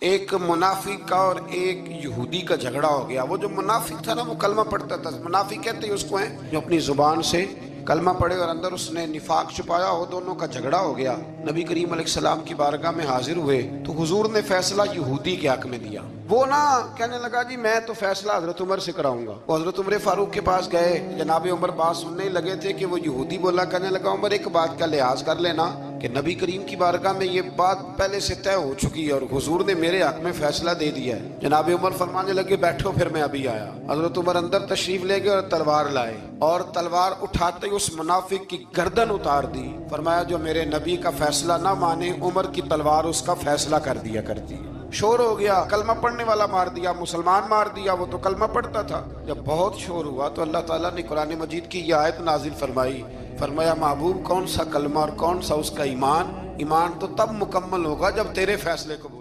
एक मुनाफिक का और एक यहूदी का झगड़ा हो गया। वो जो मुनाफिक था ना, वो कलमा पढ़ता था। मुनाफिक कहते हैं उसको है जो अपनी जुबान से कलमा पढ़े और अंदर उसने निफाक छुपाया हो। दोनों का झगड़ा हो गया। नबी करीम अलैहिस्सलाम की बारगाह में हाजिर हुए तो हुजूर ने फैसला यहूदी के हक में दिया। वो ना कहने लगा जी मैं तो फैसला हजरत उमर से कराऊंगा। वो हजरत उमर फारूक के पास गए। जनाब उमर बात सुनने ही लगे थे कि वो यहूदी बोला, कहने लगा उमर एक बात का लिहाज कर लेना कि नबी करीम की बारगाह में ये बात पहले से तय हो चुकी है और हुजूर ने मेरे हक में फैसला दे दिया है। जनाब उमर फरमाने लगे बैठो फिर मैं अभी आया। हजरत उमर अंदर तशरीफ ले गए और तलवार लाए और तलवार उठाते ही उस मुनाफिक की गर्दन उतार दी। फरमाया जो मेरे नबी का फैसला ना माने, उमर की तलवार उसका फैसला कर दिया करती है। शोर हो गया, कलमा पढ़ने वाला मार दिया, मुसलमान मार दिया, वो तो कलमा पढ़ता था। जब बहुत शोर हुआ तो अल्लाह ताला ने कुरान मजीद की यह आयत नाजिल फरमाई। फरमाया महबूब कौन सा कलमा और कौन सा उसका ईमान? ईमान तो तब मुकम्मल होगा जब तेरे फैसले कबूल